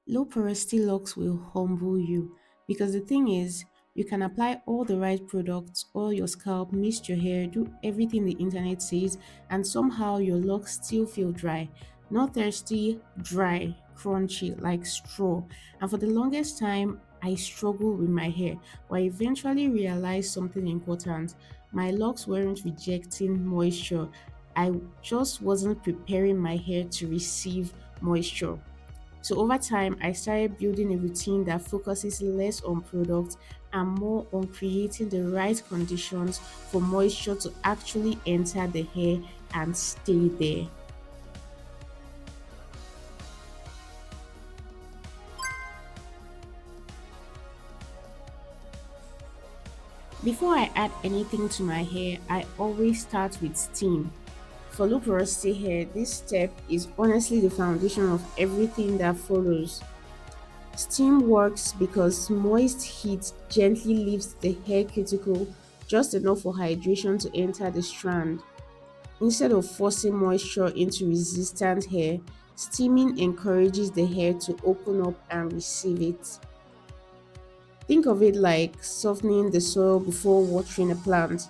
Low porosity locks will humble you because the thing is, you can apply all the right products, oil your scalp, mist your hair, do everything the internet says, and somehow your locks still feel dry. Not thirsty, dry, crunchy, like straw. And for the longest time, I struggled with my hair, but I eventually realized something important. My locks weren't rejecting moisture, I just wasn't preparing my hair to receive moisture. So over time, I started building a routine that focuses less on products and more on creating the right conditions for moisture to actually enter the hair and stay there. Before I add anything to my hair, I always start with steam. For low porosity hair, this step is honestly the foundation of everything that follows. Steam works because moist heat gently lifts the hair cuticle just enough for hydration to enter the strand. Instead of forcing moisture into resistant hair, steaming encourages the hair to open up and receive it. Think of it like softening the soil before watering a plant.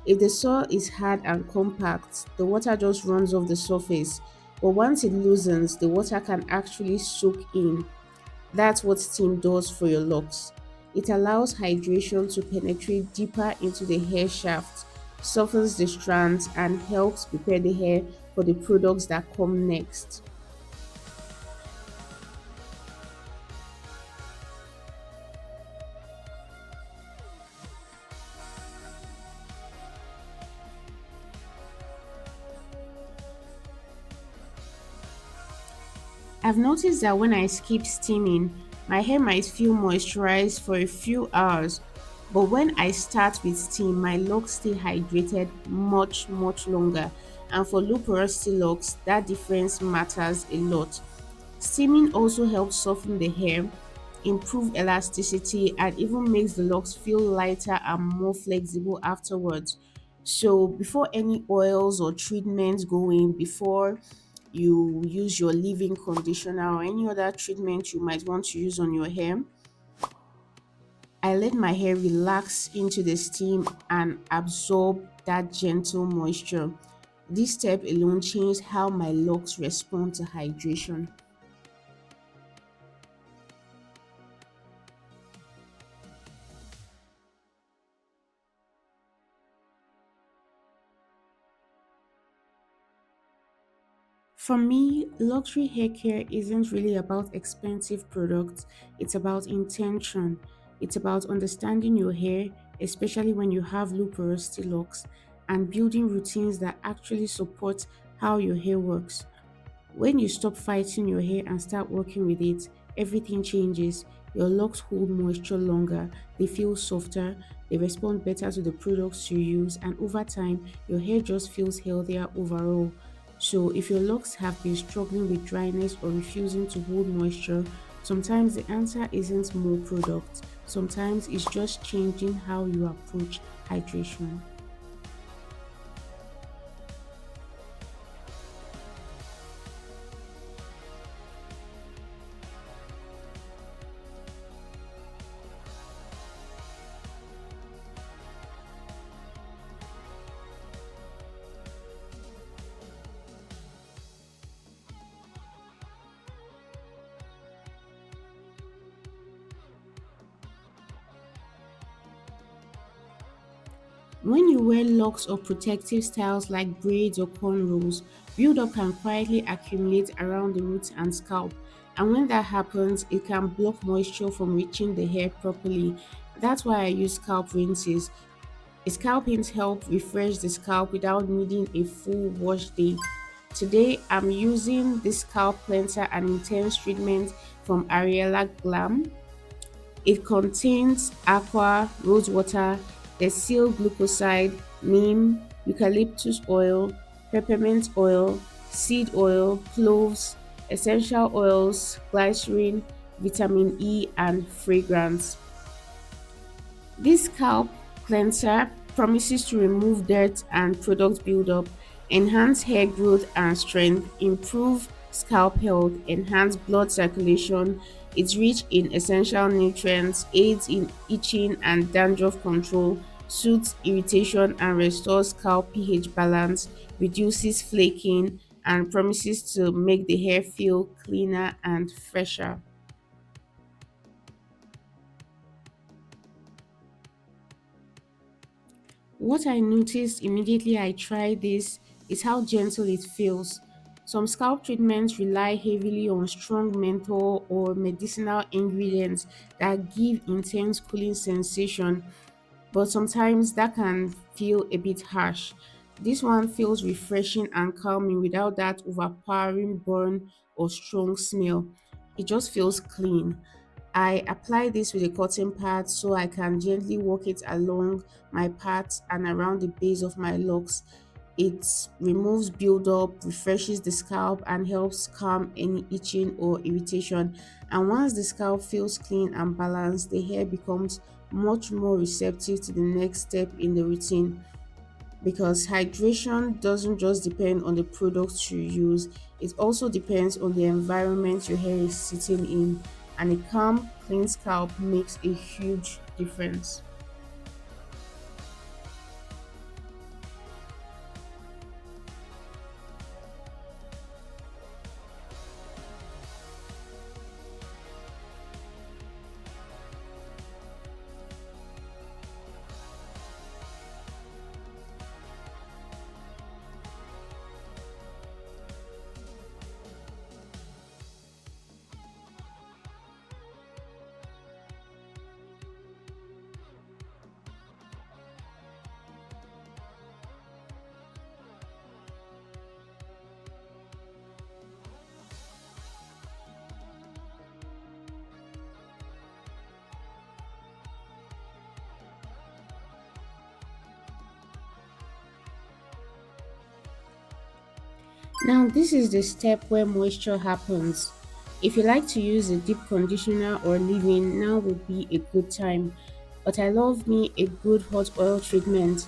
If the soil is hard and compact, the water just runs off the surface. But once it loosens, the water can actually soak in. That's what steam does for your locks. It allows hydration to penetrate deeper into the hair shaft, softens the strands, and helps prepare the hair for the products that come next. I've noticed that when I skip steaming, my hair might feel moisturized for a few hours, but when I start with steam, my locks stay hydrated much longer. And for low porosity locks, that difference matters a lot. Steaming also helps soften the hair, improve elasticity, and even makes the locks feel lighter and more flexible afterwards. So, before any oils or treatments go in, before you use your leave-in conditioner or any other treatment you might want to use on your hair, I let my hair relax into the steam and absorb that gentle moisture. This step alone changed how my locks respond to hydration. For me, luxury hair care isn't really about expensive products, it's about intention. It's about understanding your hair, especially when you have low porosity locks, and building routines that actually support how your hair works. When you stop fighting your hair and start working with it, everything changes. Your locks hold moisture longer, they feel softer, they respond better to the products you use, and over time, your hair just feels healthier overall. So, if your locks have been struggling with dryness or refusing to hold moisture, sometimes the answer isn't more products. Sometimes it's just changing how you approach hydration. When you wear locks or protective styles like braids or cornrows, buildup can quietly accumulate around the roots and scalp. And when that happens, it can block moisture from reaching the hair properly. That's why I use scalp rinses. Scalp rinses help refresh the scalp without needing a full wash day. Today, I'm using this scalp cleanser and intense treatment from Ariella Glam. It contains aqua, rose water, decyl glucoside, neem, eucalyptus oil, peppermint oil, seed oil, cloves, essential oils, glycerin, vitamin E, and fragrance. This scalp cleanser promises to remove dirt and product buildup, enhance hair growth and strength, improve scalp health, enhance blood circulation. It's rich in essential nutrients, aids in itching and dandruff control, soothes irritation and restores scalp pH balance, reduces flaking, and promises to make the hair feel cleaner and fresher. What I noticed immediately I tried this is how gentle it feels. Some scalp treatments rely heavily on strong menthol or medicinal ingredients that give intense cooling sensation, but sometimes that can feel a bit harsh. This one feels refreshing and calming without that overpowering burn or strong smell. It just feels clean. I apply this with a cotton pad so I can gently walk it along my parts and around the base of my locks. It removes buildup, refreshes the scalp, and helps calm any itching or irritation. And once the scalp feels clean and balanced, the hair becomes much more receptive to the next step in the routine, because hydration doesn't just depend on the products you use, it also depends on the environment your hair is sitting in, and a calm, clean scalp makes a huge difference. Now, this is the step where moisture happens. If you like to use a deep conditioner or leave in, now would be a good time. But I love me a good hot oil treatment.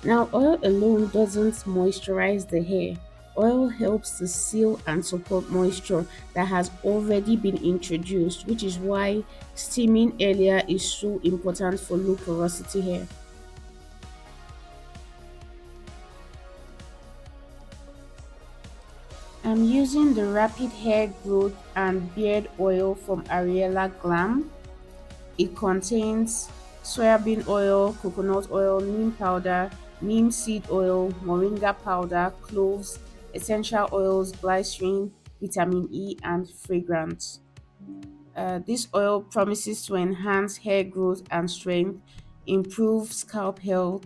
Now, oil alone doesn't moisturize the hair. Oil helps to seal and support moisture that has already been introduced, which is why steaming earlier is so important for low porosity hair. I'm using the Rapid Hair Growth and Beard Oil from Ariella Glam. It contains soybean oil, coconut oil, neem powder, neem seed oil, moringa powder, cloves, essential oils, glycerin, vitamin E, and fragrance. This oil promises to enhance hair growth and strength, improve scalp health,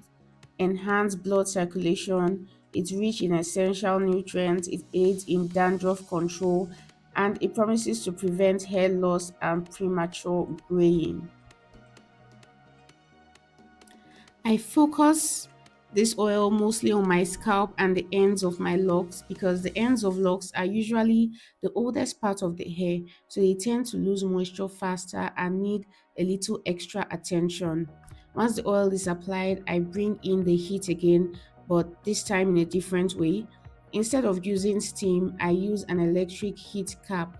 enhance blood circulation. It's rich in essential nutrients, it aids in dandruff control, and it promises to prevent hair loss and premature graying. I focus this oil mostly on my scalp and the ends of my locks, because the ends of locks are usually the oldest part of the hair, so they tend to lose moisture faster and need a little extra attention. Once the oil is applied, I bring in the heat again, but this time in a different way. Instead of using steam, I use an electric heat cap.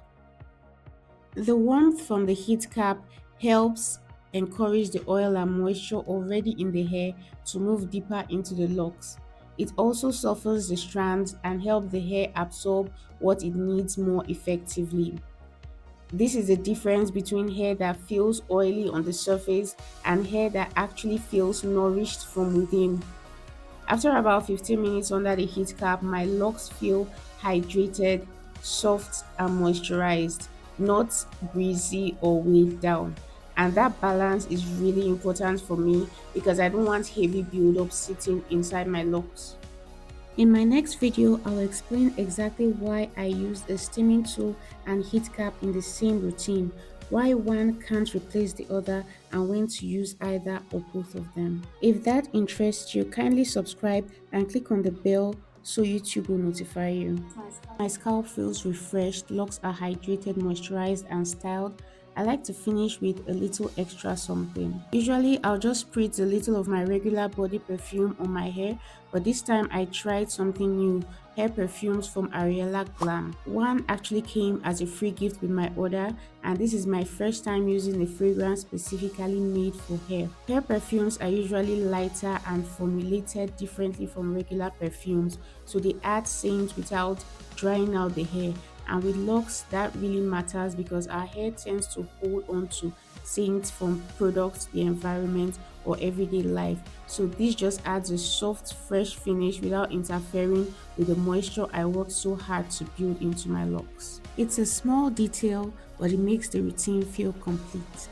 The warmth from the heat cap helps encourage the oil and moisture already in the hair to move deeper into the locks. It also softens the strands and helps the hair absorb what it needs more effectively. This is the difference between hair that feels oily on the surface and hair that actually feels nourished from within. After about 15 minutes under the heat cap, my locks feel hydrated, soft, and moisturized, not greasy or weighed down. And that balance is really important for me because I don't want heavy buildup sitting inside my locks. In my next video, I'll explain exactly why I use a steaming tool and heat cap in the same routine, why one can't replace the other, and when to use either or both of them. If that interests you, kindly subscribe and click on the bell so YouTube will notify you. My scalp feels refreshed, locks are hydrated, moisturized, and styled, I like to finish with a little extra something. Usually, I'll just spritz a little of my regular body perfume on my hair, but this time I tried something new, hair perfumes from Ariella Glam. One actually came as a free gift with my order, and this is my first time using a fragrance specifically made for hair. Hair perfumes are usually lighter and formulated differently from regular perfumes, so they add scent without drying out the hair. And with locks, that really matters because our hair tends to hold on to scents from products, the environment, or everyday life. So this just adds a soft, fresh finish without interfering with the moisture I worked so hard to build into my locks. It's a small detail, but it makes the routine feel complete.